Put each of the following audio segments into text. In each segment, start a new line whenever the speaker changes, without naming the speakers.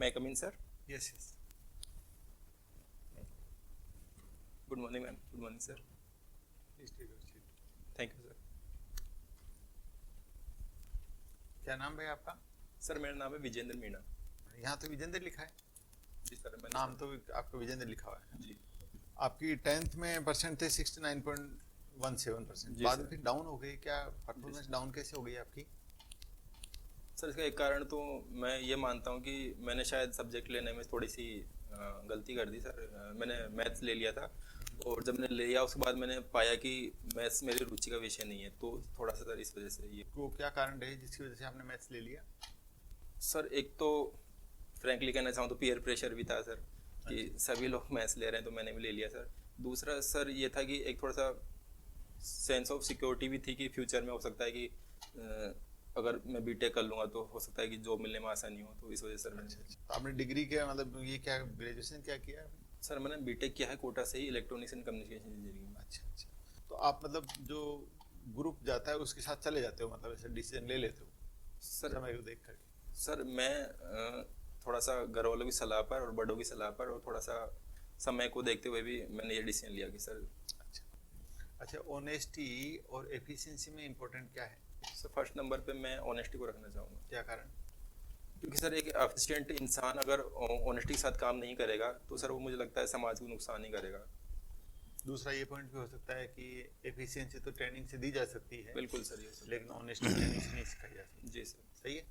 May I come in, sir?
Yes, yes.
Good morning, ma'am. Good morning, sir.
Please take your seat.
Thank you, sir.
क्या नाम भाई आपका?
Sir मेरा नाम है विजेंद्र मीणा।
यहाँ तो विजेंद्र लिखा है।
जी सर, मैंने
नाम तो आपका विजेंद्र लिखा हुआ है।
जी
आपकी 10th में परसेंट थे 69.17%।
जी
बाद में
सर।
फिर डाउन हो गई, क्या परफॉर्मेंस डाउन कैसे हो गई आपकी?
सर, इसका एक कारण तो मैं ये मानता हूँ कि मैंने शायद सब्जेक्ट लेने में थोड़ी सी गलती कर दी सर। मैंने मैथ्स ले लिया था और जब मैंने लिया उसके बाद मैंने पाया कि मैथ्स मेरी रुचि का विषय नहीं है, तो थोड़ा सा सर इस वजह से ये।
को क्या कारण रहे जिसकी वजह से आपने मैथ्स ले लिया?
सर एक तो फ्रैंकली कहना चाहूँ तो पीयर प्रेशर भी था सर, कि सभी लोग मैथ्स ले रहे हैं तो मैंने भी ले लिया सर। दूसरा सर ये था कि एक थोड़ा सा सेंस ऑफ सिक्योरिटी भी थी कि फ्यूचर में हो सकता है कि अगर मैं बीटेक कर लूँगा तो हो सकता है कि जॉब मिलने में आसानी हो, तो इस वजह से सर मैंने।
तो आपने डिग्री क्या मतलब ये क्या ग्रेजुएशन क्या किया आपने?
सर मैंने बीटेक किया है कोटा से ही, इलेक्ट्रॉनिक्स एंड कम्युनिकेशन इंजीनियरिंग में।
अच्छा अच्छा। तो आप मतलब जो ग्रुप जाता है उसके साथ चले जाते हो, मतलब ऐसे डिसीजन ले लेते हो
सर
समय को देख करके?
सर मैं थोड़ा सा घर वालों की सलाह पर और बड़ों की सलाह पर और थोड़ा सा समय को देखते हुए भी मैंने ये डिसीजन लिया कि सर।
अच्छा, ऑनेस्टी और एफिशिएंसी में इम्पोर्टेंट क्या है?
सर फर्स्ट नंबर पे मैं ऑनेस्टी को रखना चाहूँगा,
क्या कारण?
क्योंकि सर एक एफिशिएंट इंसान अगर ऑनेस्टी के साथ काम नहीं करेगा तो सर वो मुझे लगता है समाज को नुकसान ही करेगा।
दूसरा ये पॉइंट भी हो सकता है कि एफिशिएंसी तो ट्रेनिंग से दी जा सकती है,
बिल्कुल सर, ये सर।
लेकिन ऑनेस्टी ट्रेनिंग से नहीं सिखाई जा सकती।
जी सर।
सही है।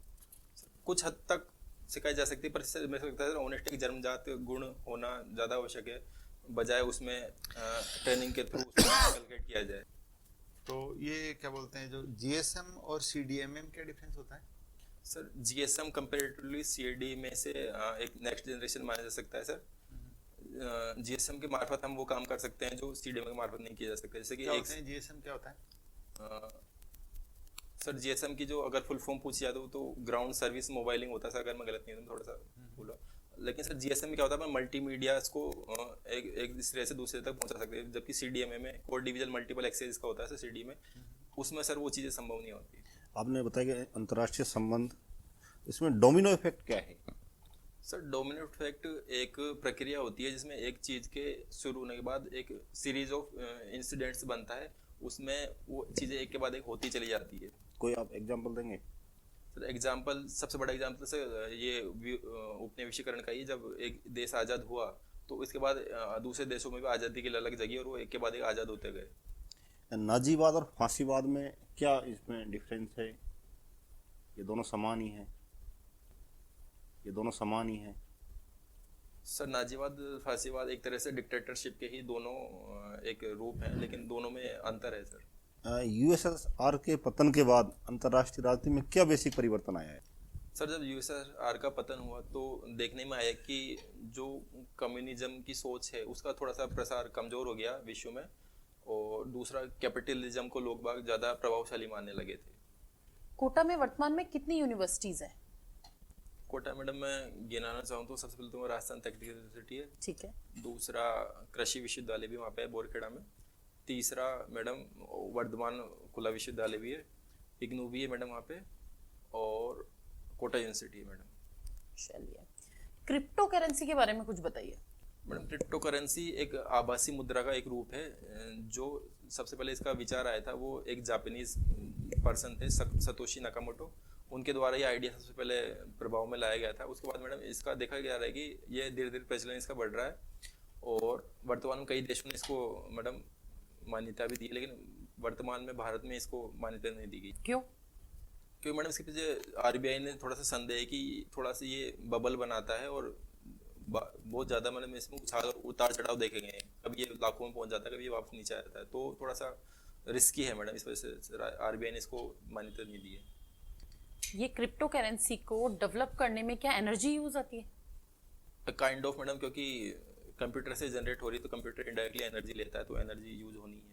कुछ हद तक सिखाई जा सकती है, पर सर मेरे को लगता है ऑनेस्टी की जन्मजात गुण होना ज़्यादा आवश्यक है, बजाय उसमें ट्रेनिंग के थ्रू कल्टिवेट किया जाए।
तो ये क्या बोलते हैं, जो जीएसएम और सीडीएमएम क्या डिफरेंस होता है?
सर जीएसएम कंपेरेटिवली सीडी में से एक नेक्स्ट जनरेशन माना जा सकता है सर। जीएसएम के मार्फत हम वो काम कर सकते हैं जो सीडीएम के मार्फत नहीं किया जा सकता। जैसे कि
क्या
एक
होते हैं जीएसएम, क्या होता है?
सर जीएसएम की जो अगर फुल फॉर्म पूछी जाए तो ग्राउंड सर्विस मोबाइलिंग होता है सर, अगर मैं गलत नहीं हूँ तो थोड़ा सा बोला। लेकिन सर जीएसएम में क्या होता है, मैं मल्टीमीडिया को एक दूसरे से दूसरे तक पहुंचा सकते हैं, जबकि सीडीएमए में कोर डिवीजन मल्टीपल एक्सेस का होता है सर सीडी में, उसमें सर वो चीज़ें संभव नहीं होती।
आपने बताया कि अंतर्राष्ट्रीय संबंध, इसमें डोमिनो इफेक्ट क्या है?
सर डोमिनो इफेक्ट एक प्रक्रिया होती है जिसमें एक चीज़ के शुरू होने के बाद एक सीरीज ऑफ इंसिडेंट्स बनता है, उसमें वो चीज़ें एक के बाद एक होती चली जाती है।
कोई आप एग्जांपल देंगे?
सर एग्जाम्पल, सबसे बड़ा एग्जाम्पल सर ये उपनिवेशीकरण का ही, जब एक देश आज़ाद हुआ तो इसके बाद दूसरे देशों में भी आज़ादी की ललक जगी और वो एक के बाद एक आज़ाद होते गए।
नाजीवाद और फांसीवाद में क्या इसमें डिफरेंस है? ये दोनों समान ही हैं? ये दोनों समान ही हैं?
सर नाजीवाद फांसीवाद एक तरह से डिक्टेटरशिप के ही दोनों एक रूप हैं, लेकिन दोनों में अंतर है सर।
यूएसएसआर के पतन के बाद अंतर्राष्ट्रीय राजनीति में क्या बेसिक परिवर्तन आया है?
सर जब यूएसएसआर का पतन हुआ तो देखने में आया कि जो कम्युनिज्म की सोच है उसका थोड़ा सा प्रसार कमज़ोर हो गया विश्व में, और दूसरा कैपिटलिज्म को लोग बाग ज़्यादा प्रभावशाली मानने लगे थे।
कोटा में वर्तमान में कितनी यूनिवर्सिटीज़ हैं?
कोटा मैडम मैं गिनाना चाहूँ तो सबसे पहले तो राजस्थान टेक्निकल यूनिवर्सिटी है,
ठीक है।
दूसरा कृषि विश्वविद्यालय भी वहाँ पे है बोरखेड़ा में, तीसरा मैडम वर्धमान खुला विश्वविद्यालय भी है, इग्नू भी है मैडम वहाँ पे, और कोटा यूनिवर्सिटी है मैडम।
चलिए, क्रिप्टो करेंसी के बारे में कुछ बताइए।
मैडम क्रिप्टो करेंसी एक आभासी मुद्रा का एक रूप है। जो सबसे पहले इसका विचार आया था वो एक जापानीज पर्सन थे, सतोशी नाकामोटो, उनके द्वारा ये आइडिया सबसे पहले प्रभाव में लाया गया था। उसके बाद मैडम इसका देखा गया है कि ये धीरे धीरे प्रचलन इसका बढ़ रहा है, और वर्तमान में कई देशों ने इसको मैडम मान्यता भी दी, लेकिन वर्तमान में भारत में इसको मान्यता नहीं दी गई।
क्यों?
क्योंकि मैडम इसके पीछे आरबीआई ने थोड़ा सा संदेह है कि थोड़ा सा ये बबल बनाता है और बहुत ज़्यादा मैडम इसमें उतार चढ़ाव देखेंगे, कभी ये लाखों में पहुंच जाता है, कभी ये वापस नीचे आ जाता है, तो थोड़ा सा रिस्की है मैडम, इस वजह से आरबीआई ने इसको मान्यता नहीं दी है।
ये क्रिप्टो करेंसी को डेवलप करने में क्या एनर्जी यूज आती है?
काइंड ऑफ मैडम, क्योंकि कंप्यूटर से जनरेट हो रही है तो कंप्यूटर इनडायरेक्टली एनर्जी लेता है, तो एनर्जी यूज होनी है।